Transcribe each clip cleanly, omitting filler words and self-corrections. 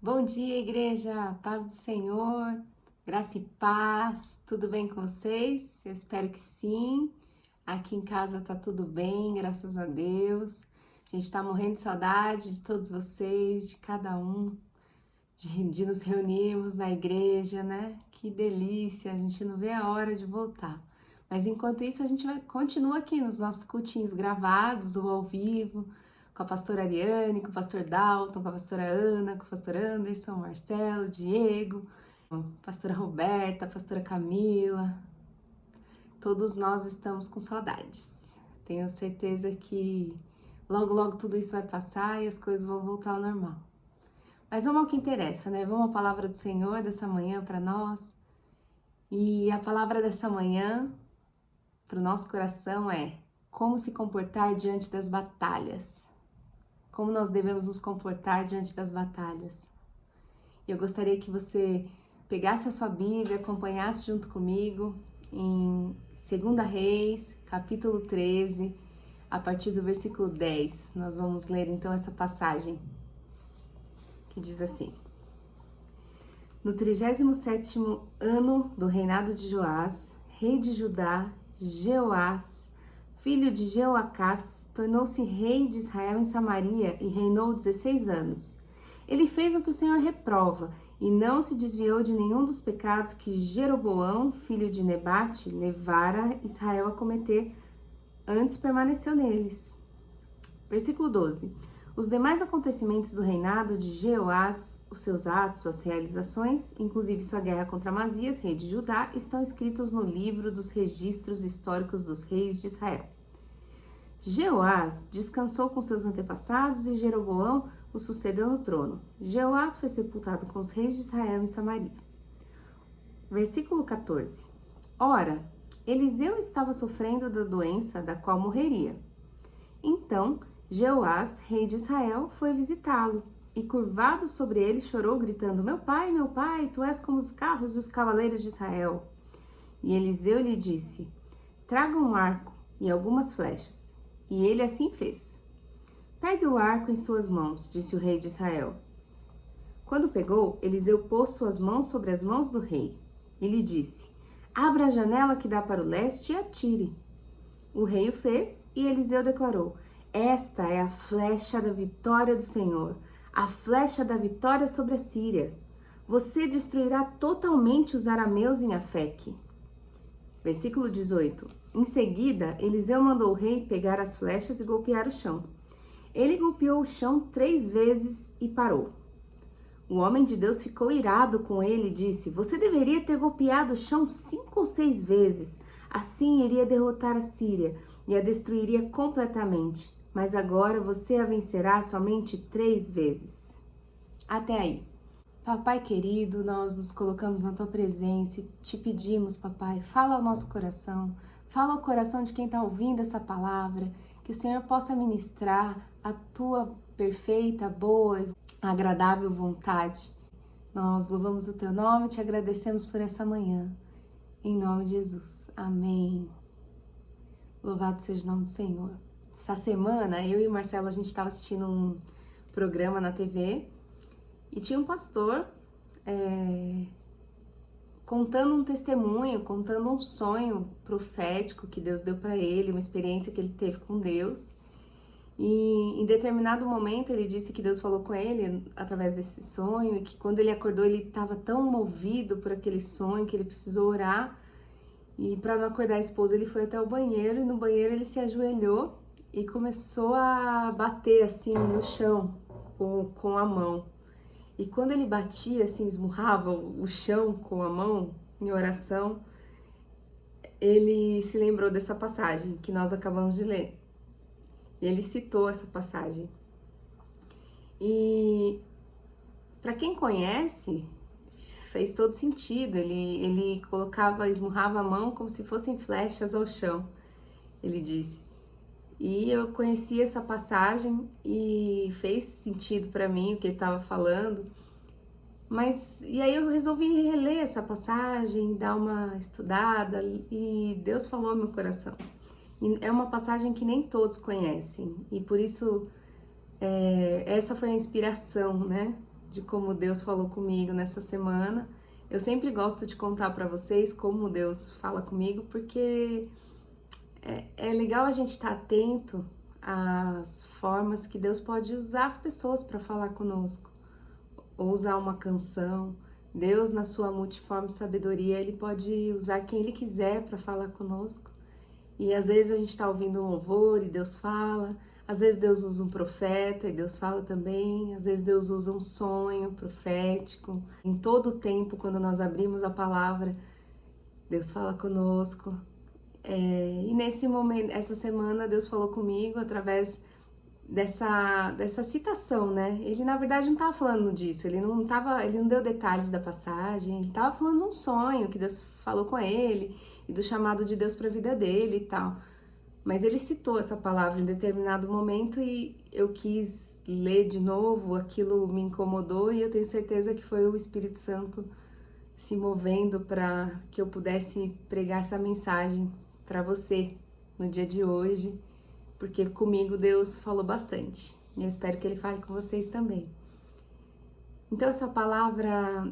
Bom dia, igreja, paz do Senhor, graça e paz, tudo bem com vocês? Eu espero que sim. Aqui em casa tá tudo bem, graças a Deus. A gente tá morrendo de saudade de todos vocês, de cada um, de nos reunirmos na igreja, né? Que delícia, a gente não vê a hora de voltar. Mas enquanto isso, a gente continua aqui nos nossos cultinhos gravados ou ao vivo, com a pastora Ariane, com o pastor Dalton, com a pastora Ana, com o pastor Anderson, Marcelo, Diego, a pastora Roberta, a pastora Camila. Todos nós estamos com saudades. Tenho certeza que logo, logo tudo isso vai passar e as coisas vão voltar ao normal. Mas vamos ao que interessa, né? Vamos à palavra do Senhor dessa manhã para nós. E a palavra dessa manhã para o nosso coração é como se comportar diante das batalhas. Como nós devemos nos comportar diante das batalhas. Eu gostaria que você pegasse a sua Bíblia, acompanhasse junto comigo em 2 Reis, capítulo 13, a partir do versículo 10. Nós vamos ler então essa passagem, que diz assim: No 37º ano do reinado de Joás, rei de Judá, Jeoás, filho de Jeoacás, tornou-se rei de Israel em Samaria e reinou 16 anos. Ele fez o que o Senhor reprova e não se desviou de nenhum dos pecados que Jeroboão, filho de Nebate, levara Israel a cometer, antes permaneceu neles. Versículo 12. Os demais acontecimentos do reinado de Jeoás, os seus atos, suas realizações, inclusive sua guerra contra Amazias, rei de Judá, estão escritos no livro dos registros históricos dos reis de Israel. Jeoás descansou com seus antepassados e Jeroboão o sucedeu no trono. Jeoás foi sepultado com os reis de Israel em Samaria. Versículo 14. Ora, Eliseu estava sofrendo da doença da qual morreria. Então, Jeoás, rei de Israel, foi visitá-lo e, curvado sobre ele, chorou, gritando: meu pai, tu és como os carros dos cavaleiros de Israel. E Eliseu lhe disse: traga um arco e algumas flechas. E ele assim fez. Pegue o arco em suas mãos, disse o rei de Israel. Quando pegou, Eliseu pôs suas mãos sobre as mãos do rei e lhe disse: abra a janela que dá para o leste e atire. O rei o fez e Eliseu declarou: esta é a flecha da vitória do Senhor, a flecha da vitória sobre a Síria. Você destruirá totalmente os arameus em Afeque. Versículo 18. Em seguida, Eliseu mandou o rei pegar as flechas e golpear o chão. Ele golpeou o chão 3 vezes e parou. O homem de Deus ficou irado com ele e disse: você deveria ter golpeado o chão 5 ou 6 vezes. Assim iria derrotar a Síria e a destruiria completamente. Mas agora você a vencerá somente 3 vezes. Até aí. Papai querido, nós nos colocamos na tua presença e te pedimos, papai, fala ao nosso coração, fala ao coração de quem está ouvindo essa palavra, que o Senhor possa ministrar a tua perfeita, boa e agradável vontade. Nós louvamos o teu nome e te agradecemos por essa manhã. Em nome de Jesus. Amém. Louvado seja o nome do Senhor. Essa semana, eu e o Marcelo, a gente estava assistindo um programa na TV e tinha um pastor contando um testemunho, contando um sonho profético que Deus deu para ele, uma experiência que ele teve com Deus. E em determinado momento ele disse que Deus falou com ele através desse sonho e que quando ele acordou ele estava tão movido por aquele sonho que ele precisou orar. E para não acordar a esposa, ele foi até o banheiro e no banheiro ele se ajoelhou e começou a bater assim no chão com a mão. E quando ele batia, assim, esmurrava o chão com a mão em oração, ele se lembrou dessa passagem que nós acabamos de ler. E ele citou essa passagem. E para quem conhece, fez todo sentido. Ele colocava, esmurrava a mão como se fossem flechas ao chão, ele disse. E eu conheci essa passagem e fez sentido para mim o que ele estava falando. E aí eu resolvi reler essa passagem, dar uma estudada e Deus falou ao meu coração. E é uma passagem que nem todos conhecem e por isso essa foi a inspiração, né, de como Deus falou comigo nessa semana. Eu sempre gosto de contar para vocês como Deus fala comigo, porque é legal a gente estar atento às formas que Deus pode usar as pessoas para falar conosco, ou usar uma canção. Deus, na sua multiforme sabedoria, Ele pode usar quem Ele quiser para falar conosco. E às vezes a gente está ouvindo um louvor e Deus fala, às vezes Deus usa um profeta e Deus fala também, às vezes Deus usa um sonho profético. Em todo o tempo, quando nós abrimos a palavra, Deus fala conosco. E nesse momento, essa semana, Deus falou comigo através dessa citação, né? Ele na verdade não estava falando disso, ele não deu detalhes da passagem, ele estava falando de um sonho que Deus falou com ele e do chamado de Deus para a vida dele e tal. Mas ele citou essa palavra em determinado momento e eu quis ler de novo, aquilo me incomodou e eu tenho certeza que foi o Espírito Santo se movendo para que eu pudesse pregar essa mensagem para você no dia de hoje, porque comigo Deus falou bastante e eu espero que Ele fale com vocês também. Então essa palavra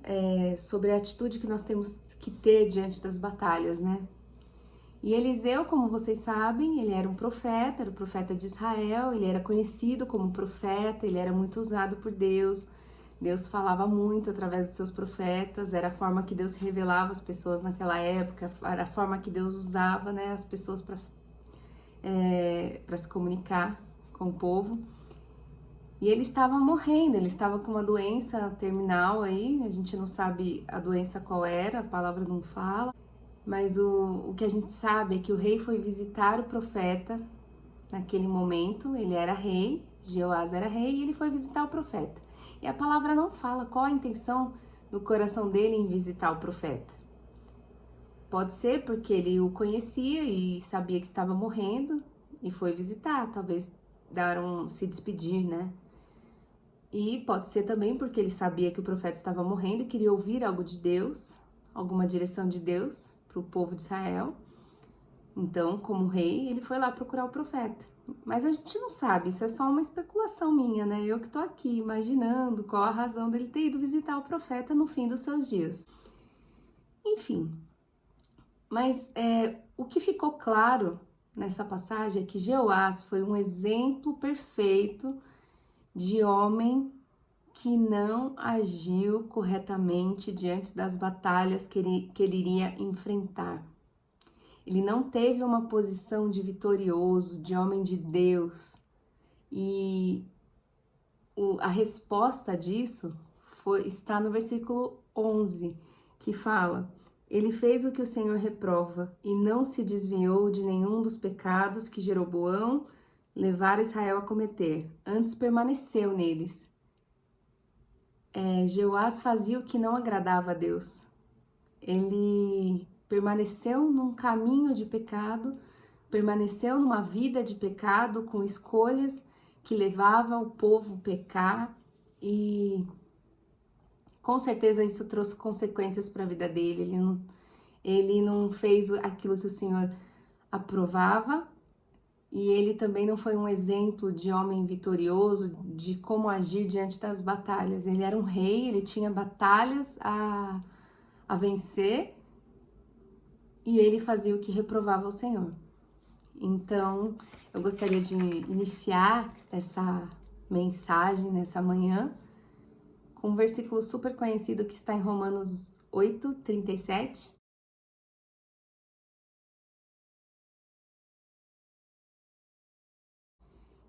é sobre a atitude que nós temos que ter diante das batalhas, né? E Eliseu, como vocês sabem, ele era um profeta, era o profeta de Israel, ele era conhecido como profeta, ele era muito usado por Deus. Deus falava muito através dos seus profetas, era a forma que Deus revelava as pessoas naquela época, era a forma que Deus usava, né, as pessoas para se comunicar com o povo. E ele estava morrendo, ele estava com uma doença terminal aí, a gente não sabe a doença qual era, a palavra não fala, mas o que a gente sabe é que o rei foi visitar o profeta naquele momento, ele era rei, Jeoás era rei, e ele foi visitar o profeta. E a palavra não fala qual a intenção do coração dele em visitar o profeta. Pode ser porque ele o conhecia e sabia que estava morrendo e foi visitar, talvez se despedir, né? E pode ser também porque ele sabia que o profeta estava morrendo e queria ouvir algo de Deus, alguma direção de Deus para o povo de Israel. Então, como rei, ele foi lá procurar o profeta. Mas a gente não sabe, isso é só uma especulação minha, né? Eu que tô aqui imaginando qual a razão dele ter ido visitar o profeta no fim dos seus dias. Enfim, mas o que ficou claro nessa passagem é que Jeoás foi um exemplo perfeito de homem que não agiu corretamente diante das batalhas que ele iria enfrentar. Ele não teve uma posição de vitorioso, de homem de Deus. E a resposta disso está no versículo 11, que fala: Ele fez o que o Senhor reprova e não se desviou de nenhum dos pecados que Jeroboão levara Israel a cometer, antes permaneceu neles. Jeoás fazia o que não agradava a Deus. Ele permaneceu num caminho de pecado, permaneceu numa vida de pecado, com escolhas que levavam o povo a pecar, e com certeza isso trouxe consequências para a vida dele. Ele não fez aquilo que o Senhor aprovava, e ele também não foi um exemplo de homem vitorioso, de como agir diante das batalhas. Ele era um rei, ele tinha batalhas a vencer, e ele fazia o que reprovava o Senhor. Então, eu gostaria de iniciar essa mensagem nessa manhã com um versículo super conhecido que está em Romanos 8:37.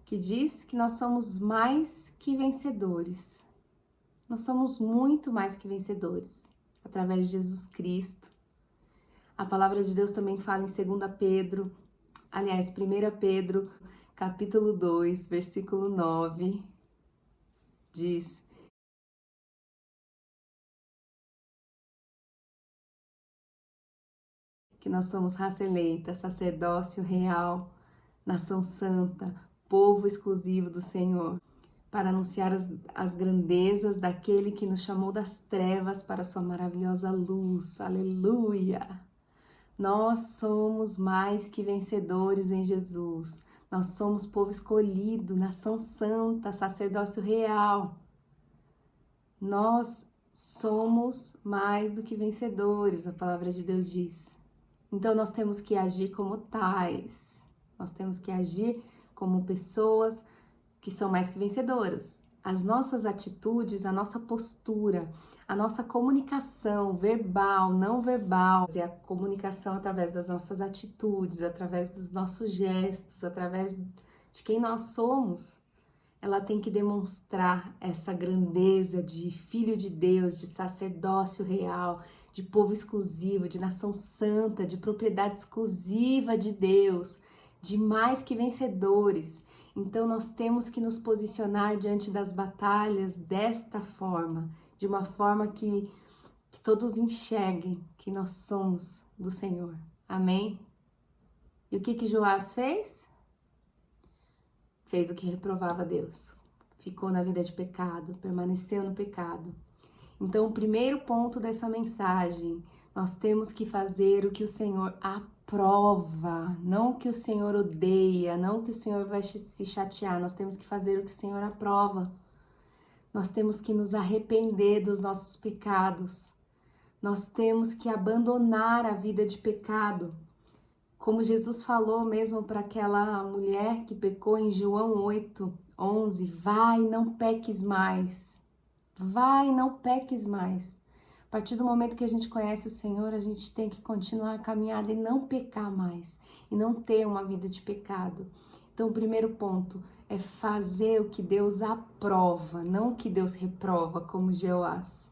Que diz que nós somos mais que vencedores. Nós somos muito mais que vencedores através de Jesus Cristo. A palavra de Deus também fala em 1 Pedro, capítulo 2, versículo 9, diz: que nós somos raça eleita, sacerdócio real, nação santa, povo exclusivo do Senhor, para anunciar as grandezas daquele que nos chamou das trevas para a sua maravilhosa luz. Aleluia! Nós somos mais que vencedores em Jesus. Nós somos povo escolhido, nação santa, sacerdócio real. Nós somos mais do que vencedores, a palavra de Deus diz. Então nós temos que agir como tais. Nós temos que agir como pessoas que são mais que vencedoras. As nossas atitudes, a nossa postura, a nossa comunicação verbal, não verbal, é a comunicação através das nossas atitudes, através dos nossos gestos, através de quem nós somos, ela tem que demonstrar essa grandeza de filho de Deus, de sacerdócio real, de povo exclusivo, de nação santa, de propriedade exclusiva de Deus, de mais que vencedores. Então nós temos que nos posicionar diante das batalhas desta forma, de uma forma que todos enxerguem que nós somos do Senhor. Amém? E o que Joás fez? Fez o que reprovava Deus. Ficou na vida de pecado, permaneceu no pecado. Então, o primeiro ponto dessa mensagem, nós temos que fazer o que o Senhor aprova, não o que o Senhor odeia, não o que o Senhor vai se chatear, nós temos que fazer o que o Senhor aprova. Nós temos que nos arrepender dos nossos pecados. Nós temos que abandonar a vida de pecado. Como Jesus falou mesmo para aquela mulher que pecou em João 8:11, vai, não peques mais. Vai, não peques mais. A partir do momento que a gente conhece o Senhor, a gente tem que continuar a caminhada e não pecar mais, e não ter uma vida de pecado. Então, o primeiro ponto é fazer o que Deus aprova, não o que Deus reprova, como Joás.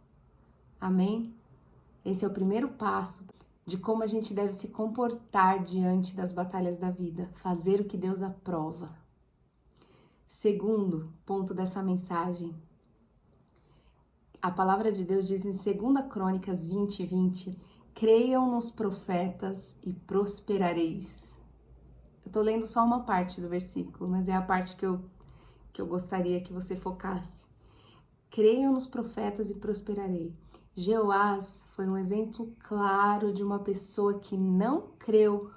Amém? Esse é o primeiro passo de como a gente deve se comportar diante das batalhas da vida, fazer o que Deus aprova. Segundo ponto dessa mensagem, a palavra de Deus diz em 2 Crônicas 20:20, creiam nos profetas e prosperareis. Eu tô lendo só uma parte do versículo, mas é a parte que eu gostaria que você focasse. Creiam nos profetas e prosperarei. Joás foi um exemplo claro de uma pessoa que não creu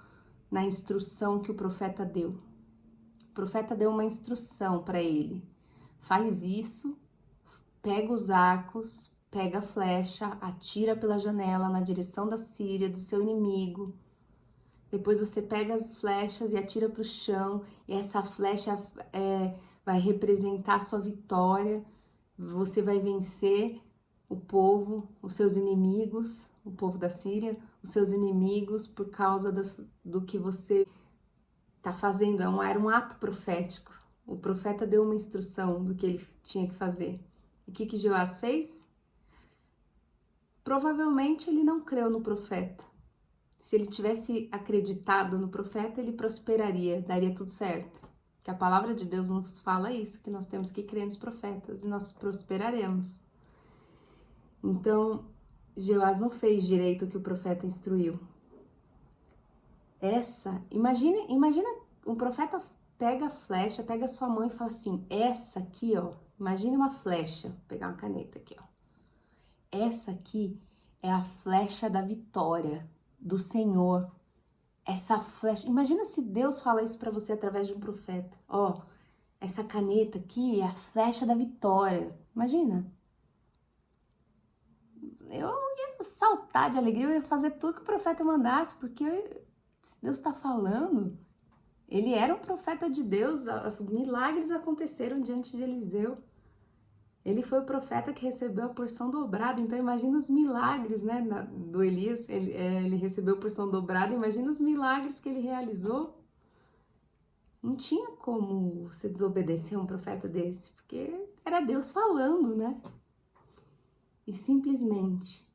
na instrução que o profeta deu. O profeta deu uma instrução para ele. Faz isso, pega os arcos, pega a flecha, atira pela janela na direção da Síria, do seu inimigo. Depois você pega as flechas e atira para o chão, e essa flecha vai representar a sua vitória. Você vai vencer o povo, os seus inimigos, o povo da Síria, os seus inimigos por causa do que você está fazendo. Era um ato profético. O profeta deu uma instrução do que ele tinha que fazer. E o que Joás fez? Provavelmente ele não creu no profeta. Se ele tivesse acreditado no profeta, ele prosperaria, daria tudo certo. Que a palavra de Deus nos fala isso, que nós temos que crer nos profetas e nós prosperaremos. Então, Joás não fez direito o que o profeta instruiu. Imagina um profeta pega a flecha, pega a sua mão e fala assim, essa aqui, ó, imagine uma flecha, vou pegar uma caneta aqui, ó. Essa aqui é a flecha da vitória do Senhor. Essa flecha, imagina se Deus fala isso para você através de um profeta. Ó, essa caneta aqui é a flecha da vitória. Imagina. Eu ia saltar de alegria, eu ia fazer tudo que o profeta mandasse, porque Deus está falando. Ele era um profeta de Deus, os milagres aconteceram diante de Eliseu. Ele foi o profeta que recebeu a porção dobrada, então imagina os milagres, né, do Elias, ele recebeu a porção dobrada, imagina os milagres que ele realizou. Não tinha como você desobedecer um profeta desse, porque era Deus falando, né? E simplesmente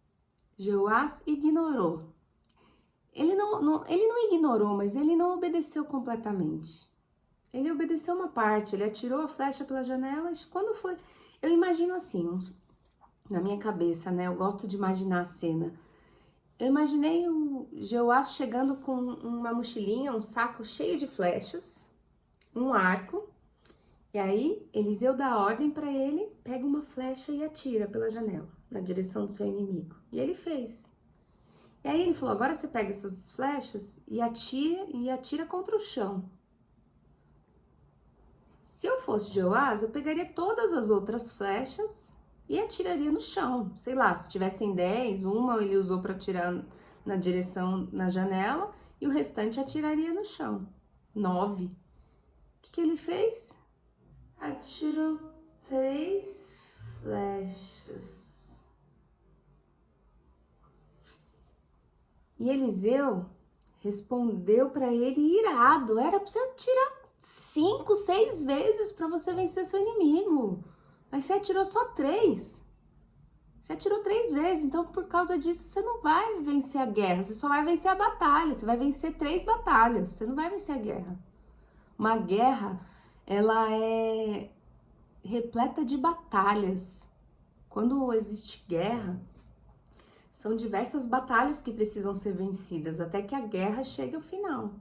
Joás ignorou. Ele não ignorou, mas ele não obedeceu completamente. Ele obedeceu uma parte, ele atirou a flecha pela janela. Quando foi? Eu imagino assim, na minha cabeça, né? Eu gosto de imaginar a cena. Eu imaginei o Joás chegando com uma mochilinha, um saco cheio de flechas, um arco. E aí, Eliseu dá ordem para ele, pega uma flecha e atira pela janela, na direção do seu inimigo. E ele fez. E aí ele falou, agora você pega essas flechas e atira contra o chão. Se eu fosse Joás, eu pegaria todas as outras flechas, e atiraria no chão. Sei lá, se tivessem 10, uma ele usou para atirar na direção, na janela, e o restante atiraria no chão. 9. O que ele fez? Atirou 3 flechas. E Eliseu respondeu para ele irado: era para você atirar 5, 6 vezes para você vencer seu inimigo. Mas você atirou só 3. Você atirou 3 vezes, então por causa disso você não vai vencer a guerra, você só vai vencer a batalha. Você vai vencer 3 batalhas, você não vai vencer a guerra. Uma guerra, ela é repleta de batalhas. Quando existe guerra, são diversas batalhas que precisam ser vencidas até que a guerra chegue ao final.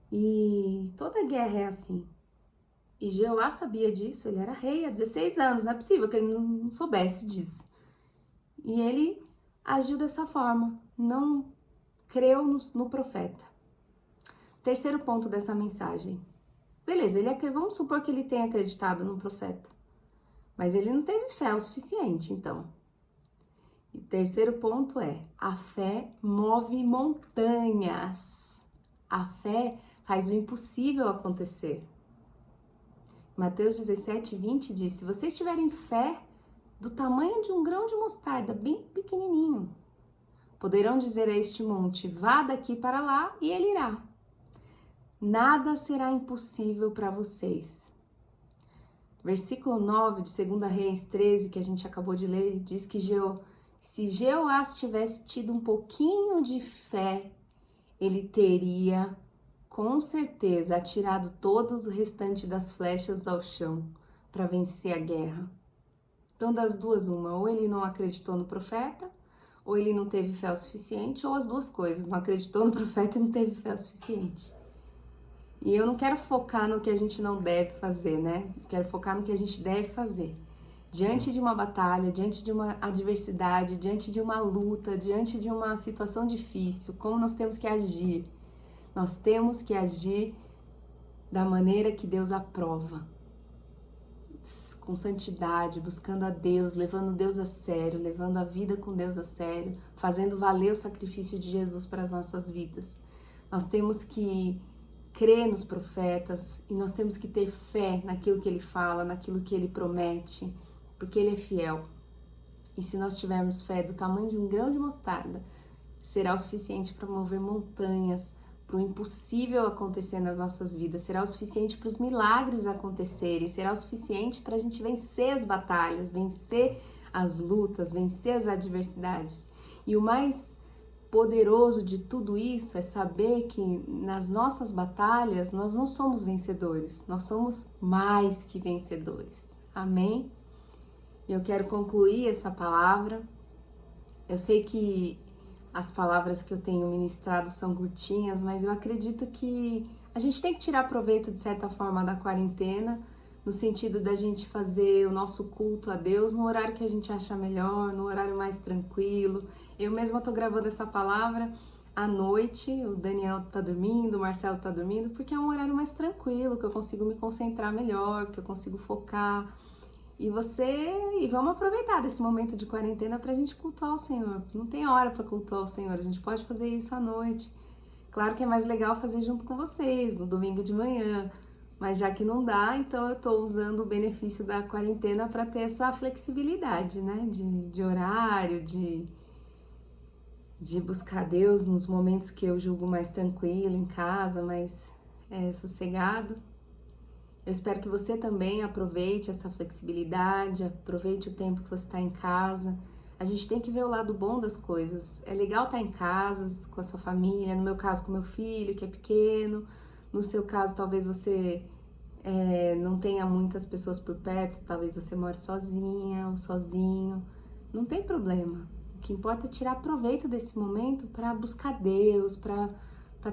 E toda guerra é assim. E Jeoá sabia disso, ele era rei há 16 anos, não é possível que ele não soubesse disso. E ele agiu dessa forma, não creu no profeta. Terceiro ponto dessa mensagem. Beleza, vamos supor que ele tenha acreditado no profeta, mas ele não teve fé o suficiente, então. E terceiro ponto é: a fé move montanhas. A fé faz o impossível acontecer. Mateus 17:20 diz: se vocês tiverem fé do tamanho de um grão de mostarda, bem pequenininho, poderão dizer a este monte: vá daqui para lá, e ele irá. Nada será impossível para vocês. Versículo 9 de 2 Reis 13, que a gente acabou de ler, diz que se Jeoás tivesse tido um pouquinho de fé, ele teria, com certeza, atirado todos o restante das flechas ao chão para vencer a guerra. Então, das duas, uma: ou ele não acreditou no profeta, ou ele não teve fé o suficiente, ou as duas coisas: não acreditou no profeta e não teve fé o suficiente. E eu não quero focar no que a gente não deve fazer, né? Eu quero focar no que a gente deve fazer. Diante de uma batalha, diante de uma adversidade, diante de uma luta, diante de uma situação difícil, como nós temos que agir? Nós temos que agir da maneira que Deus aprova. Com santidade, buscando a Deus, levando Deus a sério, levando a vida com Deus a sério, fazendo valer o sacrifício de Jesus para as nossas vidas. Nós temos que crer nos profetas e nós temos que ter fé naquilo que ele fala, naquilo que ele promete, porque ele é fiel. E se nós tivermos fé do tamanho de um grão de mostarda, será o suficiente para mover montanhas, para o impossível acontecer nas nossas vidas, será o suficiente para os milagres acontecerem, será o suficiente para a gente vencer as batalhas, vencer as lutas, vencer as adversidades. E o mais poderoso de tudo isso é saber que nas nossas batalhas nós não somos vencedores, nós somos mais que vencedores. Amém? Eu quero concluir essa palavra. Eu sei que as palavras que eu tenho ministrado são curtinhas, mas eu acredito que a gente tem que tirar proveito de certa forma da quarentena, no sentido da gente fazer o nosso culto a Deus no horário que a gente acha melhor, no horário mais tranquilo. Eu mesma tô gravando essa palavra à noite, o Daniel tá dormindo, o Marcelo tá dormindo, porque é um horário mais tranquilo, que eu consigo me concentrar melhor, que eu consigo focar. E vamos aproveitar desse momento de quarentena pra gente cultuar o Senhor. Não tem hora pra cultuar o Senhor, a gente pode fazer isso à noite. Claro que é mais legal fazer junto com vocês, no domingo de manhã. Mas já que não dá, então eu tô usando o benefício da quarentena para ter essa flexibilidade, né? De horário, de buscar Deus nos momentos que eu julgo mais tranquilo, em casa, mais sossegado. Eu espero que você também aproveite essa flexibilidade, aproveite o tempo que você está em casa. A gente tem que ver o lado bom das coisas. É legal estar em casa com a sua família, no meu caso com meu filho, que é pequeno. No seu caso, talvez você não tenha muitas pessoas por perto, talvez você more sozinha ou sozinho. Não tem problema. O que importa é tirar proveito desse momento para buscar Deus, para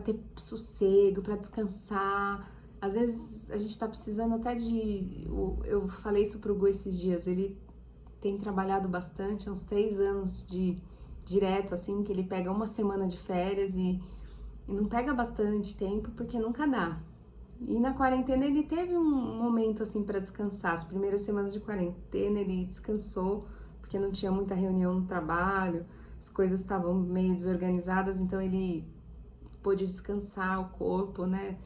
ter sossego, para descansar. Às vezes a gente tá precisando até eu falei isso pro Gu esses dias, ele tem trabalhado bastante, há uns 3 anos direto, assim, que ele pega uma semana de férias e não pega bastante tempo porque nunca dá. E na quarentena ele teve um momento assim para descansar. As primeiras semanas de quarentena ele descansou, porque não tinha muita reunião no trabalho, as coisas estavam meio desorganizadas, então ele pôde descansar o corpo, né?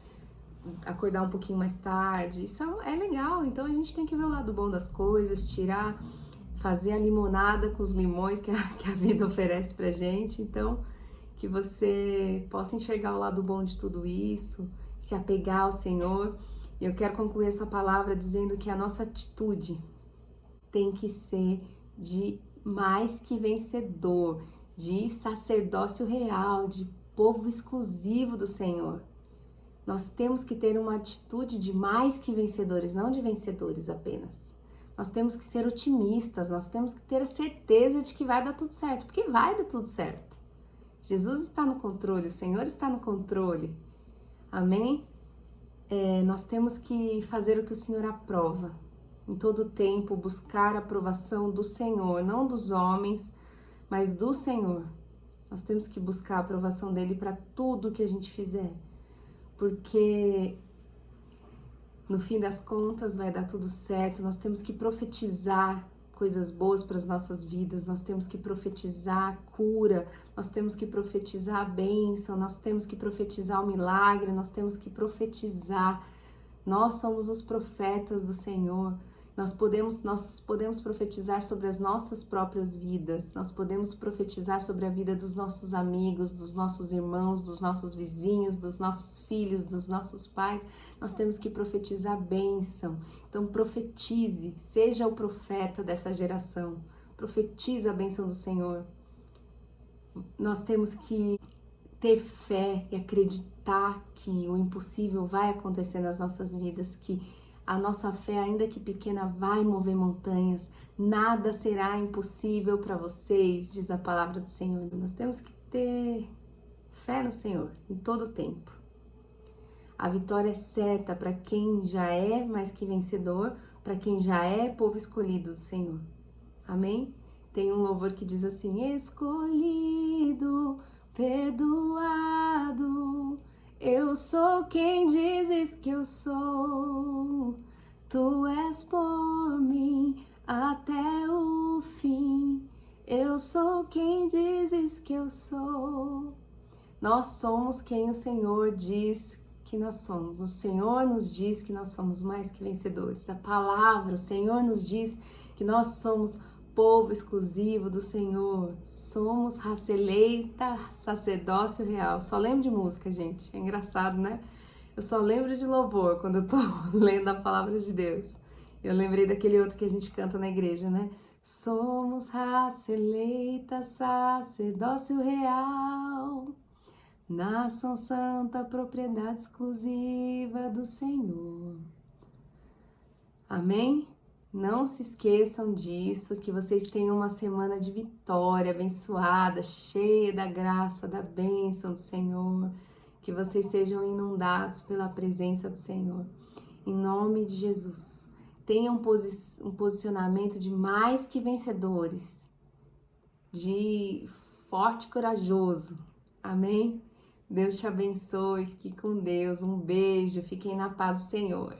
Acordar um pouquinho mais tarde. Isso é legal, então a gente tem que ver o lado bom das coisas, tirar, fazer a limonada com os limões que a vida oferece pra gente. Então, que você possa enxergar o lado bom de tudo isso, se apegar ao Senhor. E eu quero concluir essa palavra dizendo que a nossa atitude tem que ser de mais que vencedor, de sacerdócio real, de povo exclusivo do Senhor. Nós temos que ter uma atitude de mais que vencedores, não de vencedores apenas. Nós temos que ser otimistas, nós temos que ter a certeza de que vai dar tudo certo, porque vai dar tudo certo. Jesus está no controle, o Senhor está no controle. Amém? Nós temos que fazer o que o Senhor aprova. Em todo tempo, buscar a aprovação do Senhor, não dos homens, mas do Senhor. Nós temos que buscar a aprovação dele para tudo que a gente fizer. Porque no fim das contas vai dar tudo certo. Nós temos que profetizar coisas boas para as nossas vidas, nós temos que profetizar cura, nós temos que profetizar a bênção, nós temos que profetizar o milagre, nós temos que profetizar. Nós somos os profetas do Senhor. Nós podemos profetizar sobre as nossas próprias vidas, nós podemos profetizar sobre a vida dos nossos amigos, dos nossos irmãos, dos nossos vizinhos, dos nossos filhos, dos nossos pais. Nós temos que profetizar bênção. Então profetize, seja o profeta dessa geração, profetize a bênção do Senhor. Nós temos que ter fé e acreditar que o impossível vai acontecer nas nossas vidas, que a nossa fé, ainda que pequena, vai mover montanhas. Nada será impossível para vocês, diz a palavra do Senhor. Nós temos que ter fé no Senhor em todo o tempo. A vitória é certa para quem já é mais que vencedor, para quem já é povo escolhido do Senhor. Amém? Tem um louvor que diz assim: escolhido, perdoado, eu sou quem dizes que eu sou. Tu és por mim até o fim. Eu sou quem dizes que eu sou. Nós somos quem o Senhor diz que nós somos. O Senhor nos diz que nós somos mais que vencedores. A palavra, o Senhor nos diz que nós somos povo exclusivo do Senhor. Somos raça eleita, sacerdócio real. Só lembro de música, gente. É engraçado, né? Eu só lembro de louvor quando eu tô lendo a palavra de Deus. Eu lembrei daquele outro que a gente canta na igreja, né? Somos raça eleita, sacerdócio real, nação santa, propriedade exclusiva do Senhor. Amém? Não se esqueçam disso, que vocês tenham uma semana de vitória, abençoada, cheia da graça, da bênção do Senhor, que vocês sejam inundados pela presença do Senhor. Em nome de Jesus, tenham um posicionamento de mais que vencedores, de forte e corajoso. Amém? Deus te abençoe, fique com Deus, um beijo, fiquem na paz do Senhor.